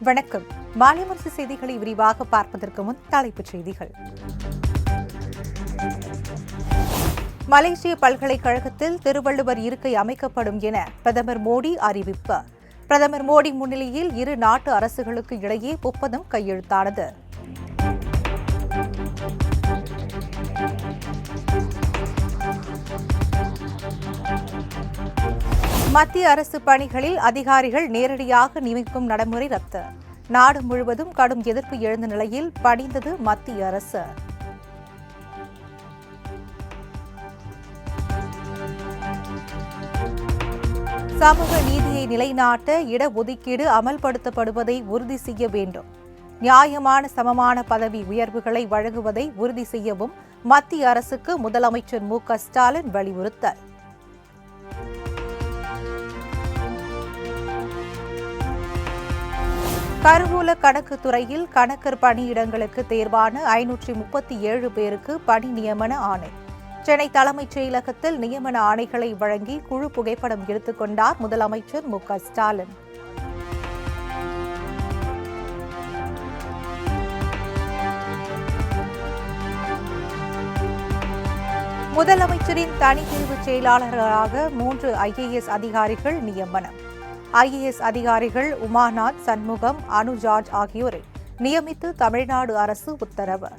வணக்கம். மாலை முரசு செய்திகளை விரிவாக பார்ப்பதற்கு முன் தலைப்புச் செய்திகள். மலேசிய பல்கலைக்கழகத்தில் திருவள்ளுவர் இருக்கை அமைக்கப்படும் என பிரதமர் மோடி அறிவிப்பு. பிரதமர் மோடி முன்னிலையில் இரு நாட்டு அரசுகளுக்கு இடையே ஒப்பந்தம் கையெழுத்தானது. மத்திய அரசு பணிகளில் அதிகாரிகள் நேரடியாக நியமிக்கும் நடைமுறை ரத்து. நாடு முழுவதும் கடும் எதிர்ப்பு எழுந்த நிலையில் பணிந்தது மத்திய அரசு. சமூக நீதியை நிலைநாட்ட இடஒதுக்கீடு அமல்படுத்தப்படுவதை உறுதி செய்ய வேண்டும். நியாயமான சமமான பதவி உயர்வுகளை வழங்குவதை உறுதி செய்யவும் மத்திய அரசுக்கு முதலமைச்சர் மு.க.ஸ்டாலின் வலியுறுத்தல். கருவூல கணக்கு துறையில் கணக்கர் பணியிடங்களுக்கு தேர்வான 537 பேருக்கு பணி நியமன ஆணை. சென்னை தலைமைச் செயலகத்தில் நியமன ஆணைகளை வழங்கி குழு புகைப்படம் எடுத்துக் கொண்டார் முதலமைச்சர் மு.க.ஸ்டாலின். முதலமைச்சரின் தனிப்பிரிவு செயலாளர்களாக 3 IAS அதிகாரிகள் நியமனம். IAS அதிகாரிகள் உமாநாத், சண்முகம், அனுஜார்ஜ் ஆகியோரை நியமித்து தமிழ்நாடு அரசு உத்தரவு.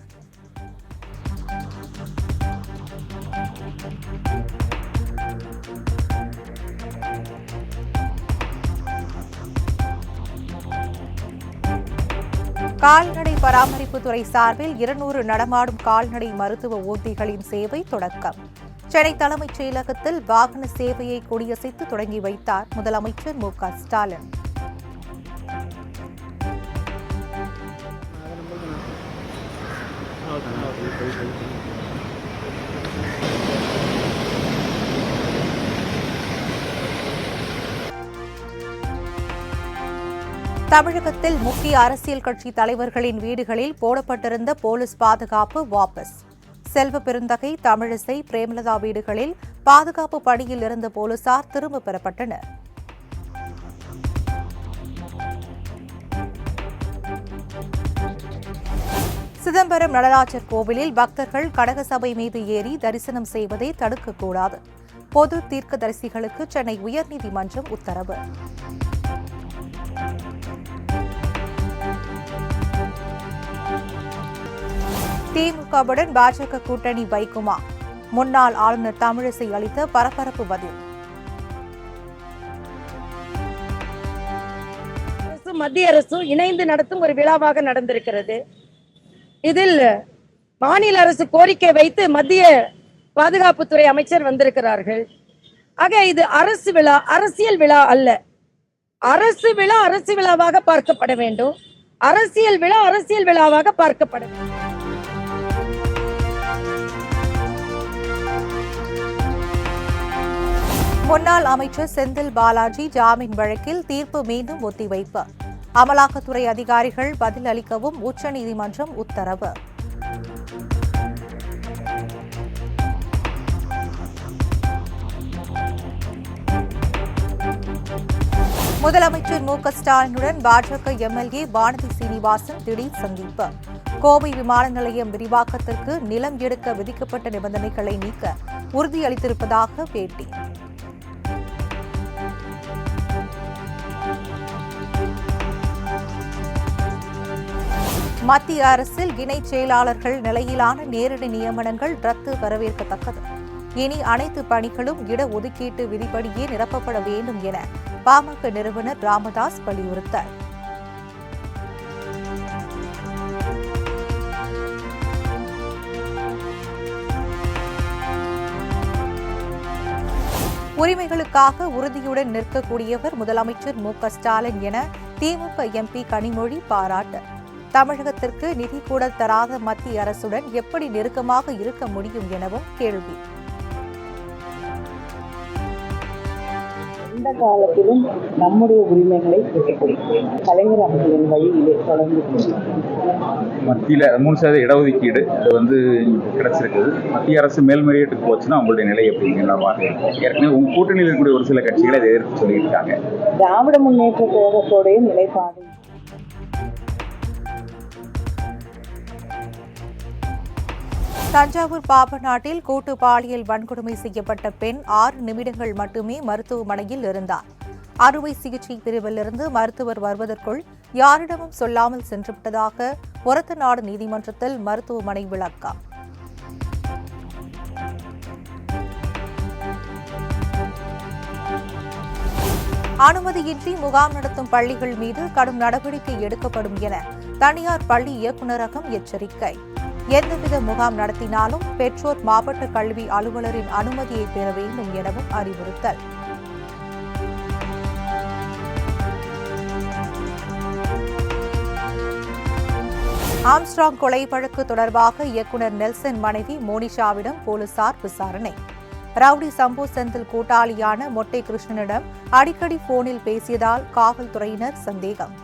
கால்நடை பராமரிப்புத்துறை சார்பில் 200 நடமாடும் கால்நடை மருத்துவ ஊர்திகளின் சேவை தொடக்கம். சென்னை தலைமைச் செயலகத்தில் வாகன சேவையை கொடியசைத்து தொடங்கி வைத்தார் முதலமைச்சர் மு.க.ஸ்டாலின். தமிழகத்தில் முக்கிய அரசியல் கட்சி தலைவர்களின் வீடுகளில் போடப்பட்டிருந்த போலீஸ் பாதுகாப்பு வாபஸ். செல்வ பெருந்தகை, தமிழிசை, பிரேமலதா வீடுகளில் பாதுகாப்பு பணியில் இருந்த போலீசார் திரும்ப பெறப்பட்டனர். சிதம்பரம் நடராஜர் கோவிலில் பக்தர்கள் கடகசபை மீது ஏறி தரிசனம் செய்வதை தடுக்கக்கூடாது. பொது தீர்க்கதரிசிகளுக்கு சென்னை உயர்நீதிமன்றம் உத்தரவு. திமுகவுடன் பாஜக கூட்டணி வைக்குமா? முன்னாள் ஆளுநர் தமிழிசை அளித்த பரபரப்பு பதில். மத்திய அரசும் இணைந்து நடத்தும் ஒரு விழாவாக நடந்திருக்கிறது. இதில் மாநில அரசு கோரிக்கை வைத்து மத்திய பாதுகாப்புத்துறை அமைச்சர் வந்திருக்கிறார்கள். ஆக இது அரசு விழா, அரசியல் விழா அல்ல. அரசு விழா அரசு விழாவாக பார்க்கப்பட வேண்டும். அரசியல் விழா அரசியல் விழாவாக பார்க்கப்பட வேண்டும். முன்னாள் அமைச்சர் செந்தில் பாலாஜி ஜாமீன் வழக்கில் தீர்ப்பு மீண்டும் ஒத்திவைப்பு. அமலாக்கத்துறை அதிகாரிகள் பதில் அளிக்கவும் உச்சநீதிமன்றம் உத்தரவு. முதலமைச்சர் மு.க.ஸ்டாலினுடன் பாஜக MLA வானதி சீனிவாசன் திடீர் சந்திப்பு. கோவை விமான நிலையம் விரிவாக்கத்திற்கு நிலம் எடுக்க விதிக்கப்பட்ட நிபந்தனைகளை நீக்க உறுதியளித்திருப்பதாக பேட்டி. மத்திய அரசில் இணைச் செயலாளர்கள் நிலையிலான நேரடி நியமனங்கள் ரத்து வரவேற்கத்தக்கது. இனி அனைத்து பணிகளும் இடஒதுக்கீட்டு விதிப்படியே நிரப்பப்பட வேண்டும் என பாமக நிறுவனர் ராமதாஸ் வலியுறுத்தல். உரிமைகளுக்காக உறுதியுடன் நிற்கக்கூடியவர் முதலமைச்சர் மு.க.ஸ்டாலின் என திமுக MP கனிமொழி பாராட்டு. தமிழகத்திற்கு நிதி கூட தராத மத்திய அரசுடன் எப்படி நெருக்கமாக இருக்க முடியும் எனவும் கேள்வி. எந்த காலத்திலும் நம்முடைய உரிமைகளை கலைஞர் அவர்களின் வழியிலே தொடர்ந்து மத்தியில் 3% இடஒதுக்கீடு அது கிடைச்சிருக்குது. மத்திய அரசு மேல்முறையீட்டுக்கு போச்சுன்னா உங்களுடைய நிலை எப்படிங்கிற மாதிரி ஏற்கனவே உங்க கூட்டணியில் இருக்கக்கூடிய ஒரு சில கட்சிகளை இதை எதிர்த்து சொல்லியிருக்காங்க. திராவிட முன்னேற்ற கழகத்தோடைய நிலைப்பாடு தஞ்சாவூர் பாபநாட்டில் கூட்டு பாலியல் வன்கொடுமை செய்யப்பட்ட பெண் 6 நிமிடங்கள் மட்டுமே மருத்துவமனையில் இருந்தார். அறுவை சிகிச்சை பிரிவிலிருந்து மருத்துவர் வருவதற்குள் யாரிடமும் சொல்லாமல் சென்றுவிட்டதாக ஒரத்தநாடு நீதிமன்றத்தில் மருத்துவமனை விளக்கம். அனுமதியின்றி முகாம் நடத்தும் பள்ளிகள் மீது கடும் நடவடிக்கை எடுக்கப்படும் என தனியார் பள்ளி இயக்குநரகம் எச்சரிக்கை. எந்தவித முகாம் நடத்தினாலும் பெற்றோர் மாவட்ட கல்வி அலுவலரின் அனுமதியை பெற வேண்டும் எனவும் அறிவுறுத்தல். ஆம்ஸ்ட்ராங் கொலை வழக்கு தொடர்பாக இயக்குநர் நெல்சன் மனைவி மோனிஷாவிடம் போலீசார் விசாரணை. ரவுடி சம்பு செந்தில் கூட்டாளியான மொட்டை கிருஷ்ணனிடம் அடிக்கடி போனில் பேசியதால் காவல்துறையினர் சந்தேகம்.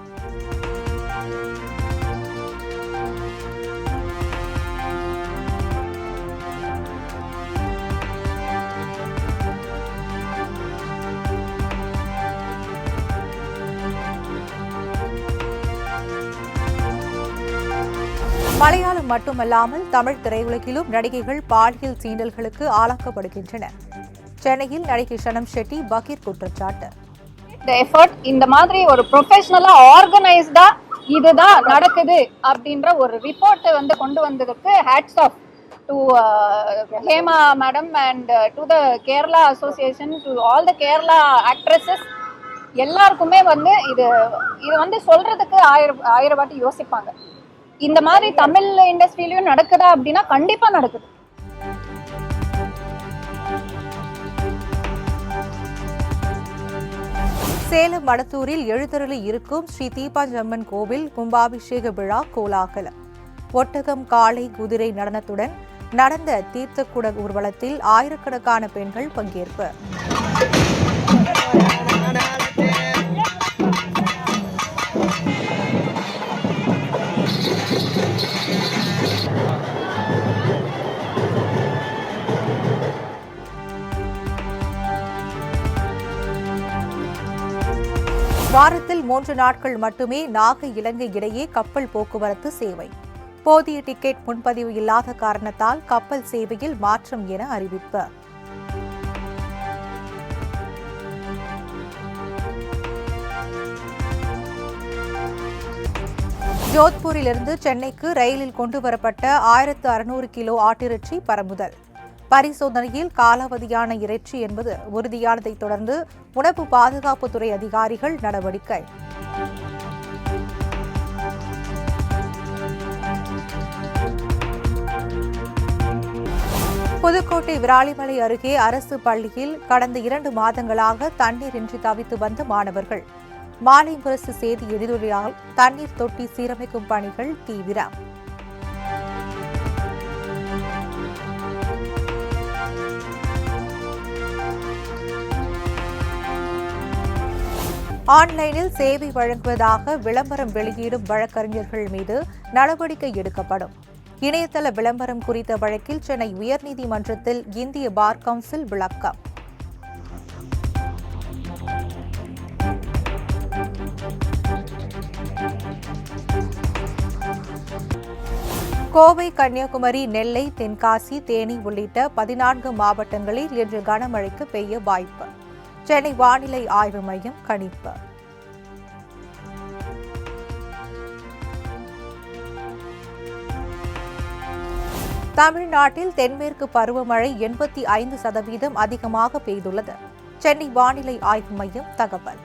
மலையாளம் மட்டுமல்லாமல் தமிழ் திரையுலகிலும் நடிகைகள் பாலியல் சீண்டல்களுக்கு ஆளாக்கப்படுகின்றனர். சென்னையில் நடிகை சனம் ஷெட்டி பகீர் குற்றச்சாட்டு. இந்த மாதிரி ஒரு ப்ரொஃபஷனலா ஆர்கனைஸ்டா இதுதான் நடக்குது அப்படின்ற ஒரு ரிப்போர்ட் கொண்டு வந்ததுக்கு hats off to Hema madam and to the Kerala association, to all the Kerala actresses. எல்லாருக்குமே இது சொல்றதுக்கு ஆயிரம் வாட்டி யோசிப்பாங்க. இந்த மாதிரி தமிழ் இண்டஸ்ட்ரியிலயும் நடக்குதா அப்படின்னா கண்டிப்பா நடக்குது. சேலம் மடத்தூரில் எழுத்தருளி இருக்கும் ஸ்ரீ தீபாஞ்சம்மன் கோவில் கும்பாபிஷேக விழா கோலாகலம். ஒட்டகம், காளை, குதிரை நடனத்துடன் நடந்த தீர்த்தக்குட ஊர்வலத்தில் ஆயிரக்கணக்கான பெண்கள் பங்கேற்பு. வாரத்தில் 3 நாட்கள் மட்டுமே நாகை இலங்கை இடையே கப்பல் போக்குவரத்து சேவை. போதிய டிக்கெட் முன்பதிவு இல்லாத காரணத்தால் கப்பல் சேவையில் மாற்றம் என அறிவிப்பு. ஜோத்பூரிலிருந்து சென்னைக்கு ரயிலில் கொண்டுவரப்பட்ட 1600 கிலோ ஆட்டிறைச்சி பறிமுதல். பரிசோதனையில் காலாவதியான இறைச்சி என்பது உறுதியானதைத் தொடர்ந்து உணவு பாதுகாப்புத்துறை அதிகாரிகள் நடவடிக்கை. புதுக்கோட்டை விராலிமலை அருகே அரசு பள்ளியில் கடந்த 2 மாதங்களாக தண்ணீரின்றி தவித்து வந்த மாணவர்கள். மாலை முரசு செய்தி எதிரொலியால் தண்ணீர் தொட்டி சீரமைக்கும் பணிகள் தீவிரம். ஆன்லைனில் சேவை வழங்குவதாக விளம்பரம் வெளியிடும் வழக்கறிஞர்கள் மீது நடவடிக்கை எடுக்கப்படும். இணையதள விளம்பரம் குறித்த வழக்கில் சென்னை உயர்நீதிமன்றத்தில் இந்திய பார் கவுன்சில் விளக்கம். கோவை, கன்னியாகுமரி, நெல்லை, தென்காசி, தேனி உள்ளிட்ட 14 மாவட்டங்களில் இன்று கனமழைக்கு பெய்ய வாய்ப்பு. சென்னை வானிலை ஆய்வு மையம் கணிப்பு. தமிழ்நாட்டில் தென்மேற்கு பருவமழை 85% அதிகமாக பெய்துள்ளது. சென்னை வானிலை ஆய்வு மையம் தகவல்.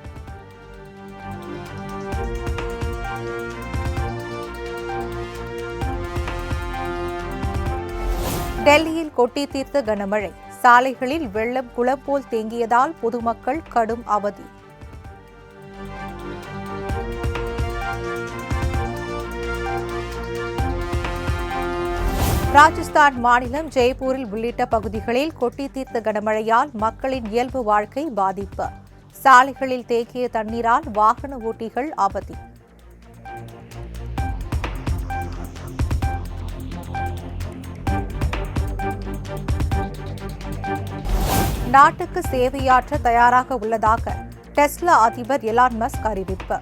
டெல்லியில் கொட்டி தீர்த்த கனமழை. சாலைகளில் வெள்ளம் குளம் போல் தேங்கியதால் பொதுமக்கள் கடும் அவதி. ராஜஸ்தான் மாநிலம் ஜெய்ப்பூரில் உள்ளிட்ட பகுதிகளில் கொட்டி தீர்த்த கனமழையால் மக்களின் இயல்பு வாழ்க்கை பாதிப்பு. சாலைகளில் தேங்கிய தண்ணீரால் வாகன ஓட்டிகள் அவதி. நாட்டுக்கு சேவையாற்ற தயாராக உள்ளதாக டெஸ்லா அதிபர் எலான் மஸ்க் அறிவிப்பு.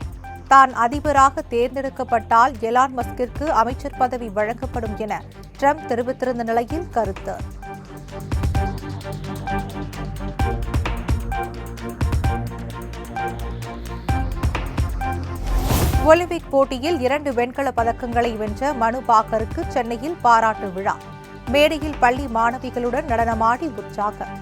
தான் அதிபராக தேர்ந்தெடுக்கப்பட்டால் எலான் மஸ்கிற்கு அமைச்சர் பதவி வழங்கப்படும் என ட்ரம்ப் தெரிவித்திருந்த நிலையில் கருத்து. ஒலிம்பிக் போட்டியில் 2 வெண்கலப் பதக்கங்களை வென்ற மனு பாக்கருக்கு சென்னையில் பாராட்டு விழா. மேடையில் பள்ளி மாணவிகளுடன் நடனமாடி உற்சாகம்.